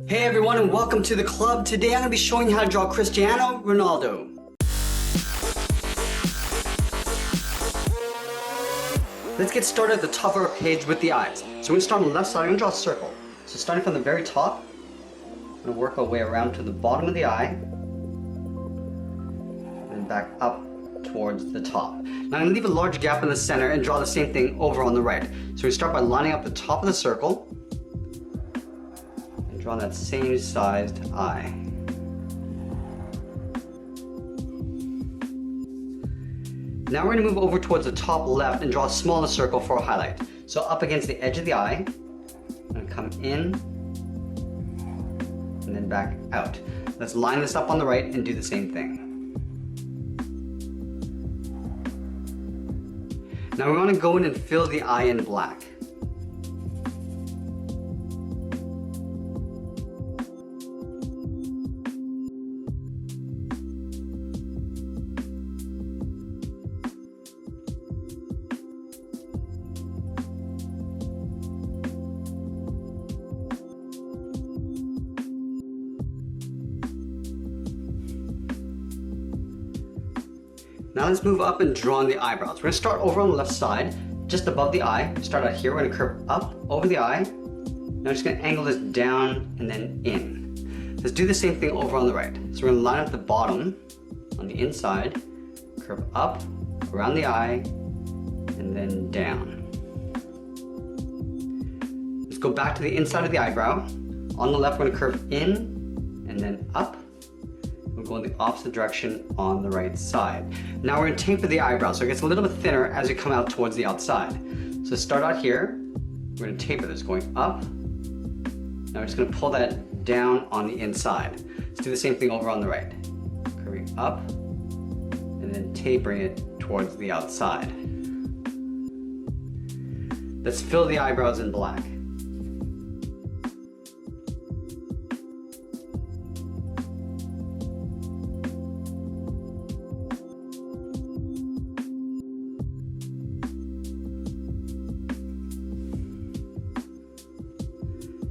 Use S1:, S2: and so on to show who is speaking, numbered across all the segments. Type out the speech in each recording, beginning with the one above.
S1: Hey everyone and welcome to the club. Today I'm going to be showing you how to draw Cristiano Ronaldo. Let's get started at the top of our page with the eyes. So we're going to start on the left side. I'm going to draw a circle. So starting from the very top, I'm going to work our way around to the bottom of the eye and back up towards the top. Now I'm going to leave a large gap in the center and draw the same thing over on the right. So we start by lining up the top of the circle. Draw that same sized eye. Now we're going to move over towards the top left and draw a smaller circle for a highlight. So up against the edge of the eye, I'm going to come in and then back out. Let's line this up on the right and do the same thing. Now we want to go in and fill the eye in black. Now let's move up and draw on the eyebrows. We're going to start over on the left side, just above the eye. Start out here, we're going to curve up over the eye. Now I'm just going to angle this down and then in. Let's do the same thing over on the right. So we're going to line up the bottom on the inside, curve up around the eye, and then down. Let's go back to the inside of the eyebrow. On the left, we're going to curve in and then up. We'll go in the opposite direction on the right side. Now we're going to taper the eyebrow so it gets a little bit thinner as we come out towards the outside. So start out here, we're going to taper this going up. Now we're just going to pull that down on the inside. Let's do the same thing over on the right. Curving up and then tapering it towards the outside. Let's fill the eyebrows in black.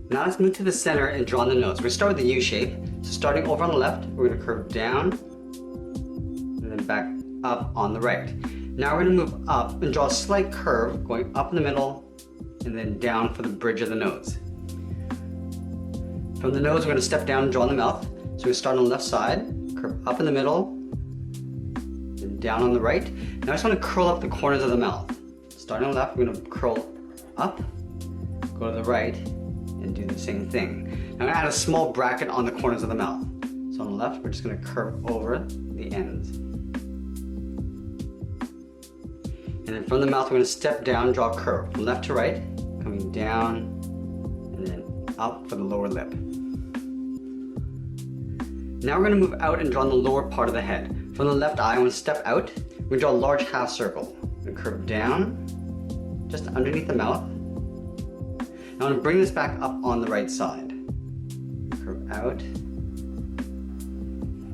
S1: Now let's move to the center and draw on the nose. We're going to start with the U shape. So starting over on the left, we're going to curve down and then back up on the right. Now we're going to move up and draw a slight curve going up in the middle and then down for the bridge of the nose. From the nose, we're going to step down and draw on the mouth. So we're going to start on the left side, curve up in the middle, and down on the right. Now I just want to curl up the corners of the mouth. Starting on the left, we're going to curl up, go to the right, and do the same thing. Now I'm going to add a small bracket on the corners of the mouth. So on the left, we're just going to curve over the ends. And then from the mouth, we're going to step down, draw a curve from left to right, coming down, and then up for the lower lip. Now we're going to move out and draw on the lower part of the head. From the left eye, I want to step out. We're going to draw a large half circle. We're going to curve down, just underneath the mouth. Now I'm going to bring this back up on the right side. Curve out, and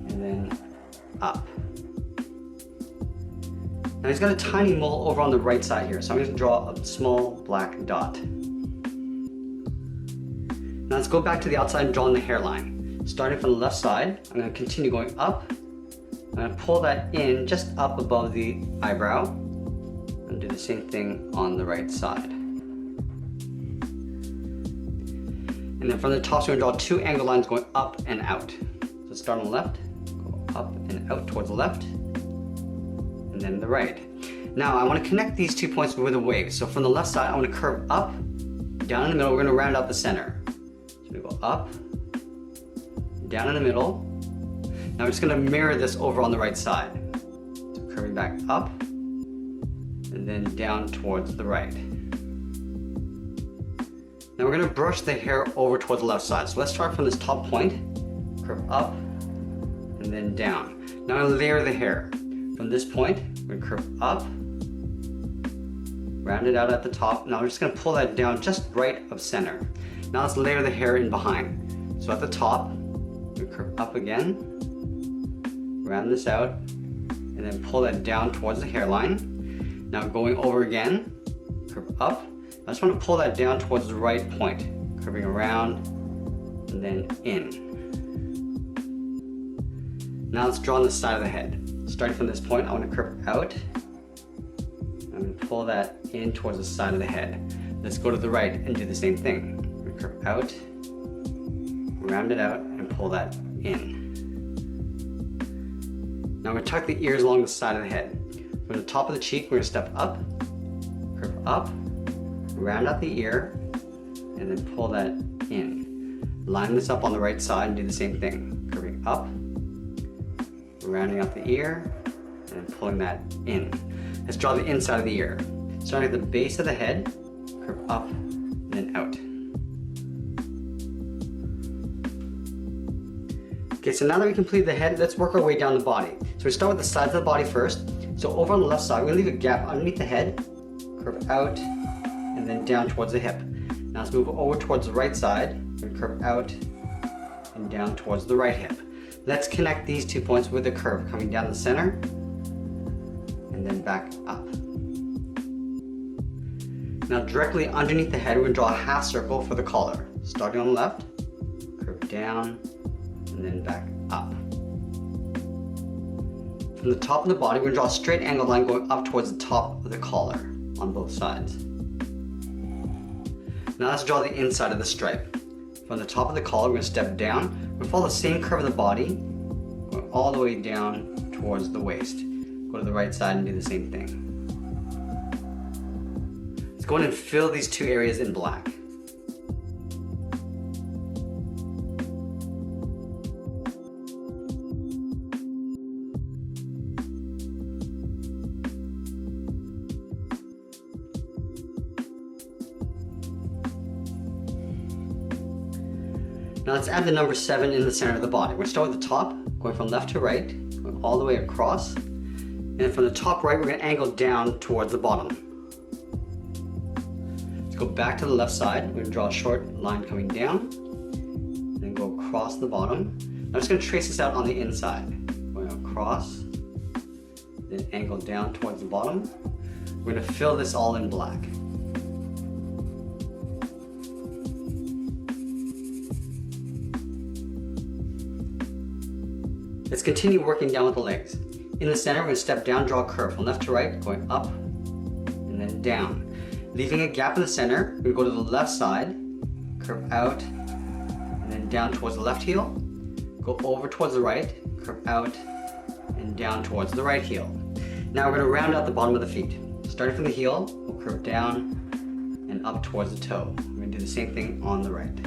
S1: then up. Now he's got a tiny mole over on the right side here, so I'm going to draw a small black dot. Now let's go back to the outside and draw on the hairline. Starting from the left side, I'm going to continue going up. I'm going to pull that in just up above the eyebrow, and do the same thing on the right side. And then from the top, so we're going to draw two angled lines going up and out. So start on the left, go up and out towards the left, and then the right. Now I want to connect these 2 points with a wave. So from the left side, I want to curve up, down in the middle, we're going to round out the center. So we go up, down in the middle. Now we're just going to mirror this over on the right side. So curving back up, and then down towards the right. Now we're going to brush the hair over towards the left side. So let's start from this top point, curve up, and then down. Now I'm going to layer the hair. From this point, we're going to curve up, round it out at the top. Now we're just going to pull that down just right of center. Now let's layer the hair in behind. So at the top, we curve up again, round this out, and then pull that down towards the hairline. Now going over again, curve up. I just want to pull that down towards the right point, curving around and then in. Now let's draw on the side of the head. Starting from this point, I want to curve out. I'm going to pull that in towards the side of the head. Let's go to the right and do the same thing. I'm going to curve out, round it out, and pull that in. Now I'm going to tuck the ears along the side of the head. From the top of the cheek, we're going to step up, curve up, round out the ear, and then pull that in. Line this up on the right side and do the same thing. Curving up, rounding out the ear, and pulling that in. Let's draw the inside of the ear. Starting at the base of the head, curve up, and then out. Okay, so now that we completed the head, let's work our way down the body. So we start with the sides of the body first. So over on the left side, we're gonna leave a gap underneath the head, curve out, and then down towards the hip. Now let's move over towards the right side, and curve out, and down towards the right hip. Let's connect these 2 points with a curve coming down the center, and then back up. Now directly underneath the head, we're gonna draw a half circle for the collar. Starting on the left, curve down, and then back up. From the top of the body, we're going to draw a straight angled line going up towards the top of the collar on both sides. Now let's draw the inside of the stripe. From the top of the collar, we're going to step down. We're going to follow the same curve of the body, going all the way down towards the waist. Go to the right side and do the same thing. Let's go in and fill these two areas in black. Now let's add the number 7 in the center of the body. We're going to start with the top, going from left to right, going all the way across. And then from the top right, we're going to angle down towards the bottom. Let's go back to the left side. We're going to draw a short line coming down, and then go across the bottom. I'm just going to trace this out on the inside. Going across, then angle down towards the bottom. We're going to fill this all in black. Let's continue working down with the legs. In the center, we're going to step down, draw a curve from left to right, going up and then down. Leaving a gap in the center, we're going to go to the left side, curve out, and then down towards the left heel. Go over towards the right, curve out, and down towards the right heel. Now we're going to round out the bottom of the feet. Starting from the heel, we'll curve down and up towards the toe. We're going to do the same thing on the right.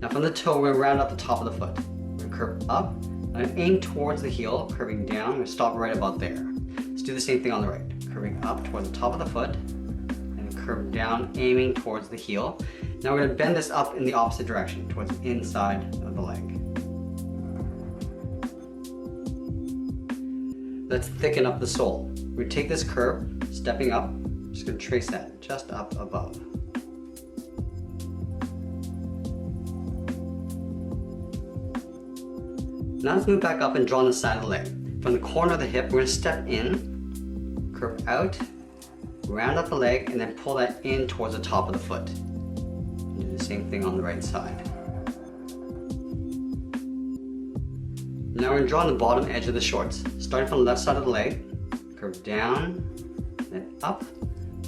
S1: Now from the toe, we're going to round out the top of the foot. We're going to curve up, and aim towards the heel, curving down. We're going to stop right about there. Let's do the same thing on the right. Curving up towards the top of the foot, and curve down, aiming towards the heel. Now we're going to bend this up in the opposite direction, towards the inside of the leg. Let's thicken up the sole. We take this curve, stepping up, just going to trace that just up above. Now let's move back up and draw on the side of the leg. From the corner of the hip, we're going to step in, curve out, round out the leg, and then pull that in towards the top of the foot. And do the same thing on the right side. Now we're going to draw on the bottom edge of the shorts. Starting from the left side of the leg, curve down, then up,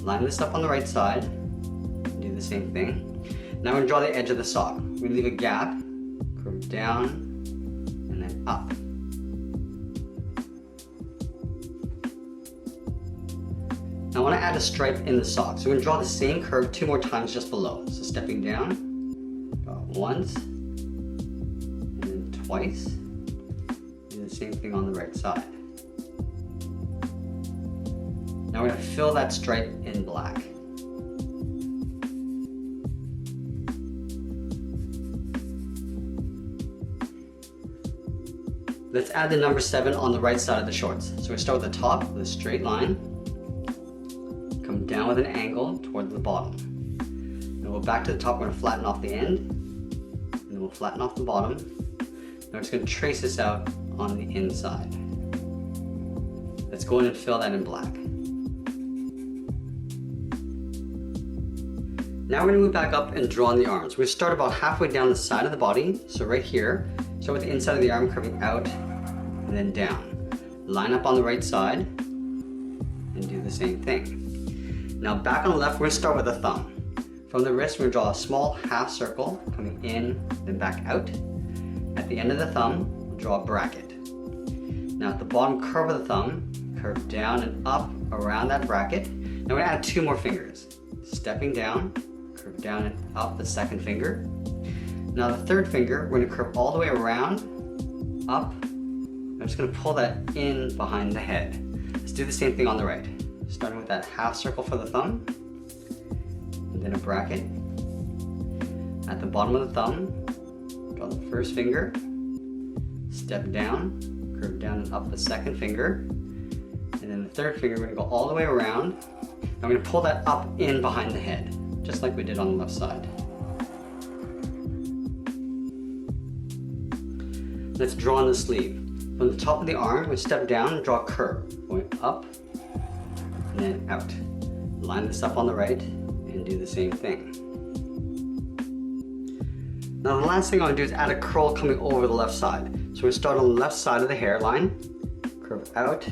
S1: line this up on the right side, and do the same thing. Now we're going to draw the edge of the sock. We're going to leave a gap, curve down, and then up. Now I want to add a stripe in the sock. So we're going to draw the same curve 2 more times just below. So stepping down, draw once, and then twice. Do the same thing on the right side. Now we're going to fill that stripe in black. Let's add the number 7 on the right side of the shorts. So we start with the top with a straight line, come down with an angle towards the bottom. Then we'll back to the top, we're going to flatten off the end, and then we'll flatten off the bottom. Now we're just going to trace this out on the inside. Let's go in and fill that in black. Now we're gonna move back up and draw on the arms. We're gonna start about halfway down the side of the body. So right here, start with the inside of the arm curving out and then down. Line up on the right side and do the same thing. Now back on the left, we're gonna start with the thumb. From the wrist, we're gonna draw a small half circle coming in, then back out. At the end of the thumb, we'll draw a bracket. Now at the bottom curve of the thumb, curve down and up around that bracket. Now we're gonna add 2 more fingers. Stepping down, curve down and up the second finger. Now the third finger, we're gonna curve all the way around, up. I'm just gonna pull that in behind the head. Let's do the same thing on the right. Starting with that half circle for the thumb, and then a bracket. At the bottom of the thumb, draw the first finger, step down, curve down and up the second finger, and then the third finger, we're gonna go all the way around. And I'm gonna pull that up in behind the head, just like we did on the left side. Let's draw on the sleeve. From the top of the arm, we're gonna step down and draw a curve, going up and then out. Line this up on the right and do the same thing. Now the last thing I'm gonna do is add a curl coming over the left side. So we're gonna start on the left side of the hairline, curve out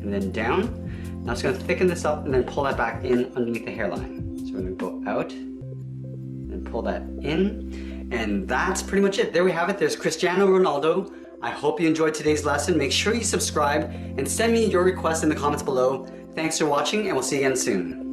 S1: and then down. Now it's gonna thicken this up and then pull that back in underneath the hairline. So we're gonna go out and pull that in. And that's pretty much it. There we have it. There's Cristiano Ronaldo. I hope you enjoyed today's lesson. Make sure you subscribe and send me your requests in the comments below. Thanks for watching and we'll see you again soon.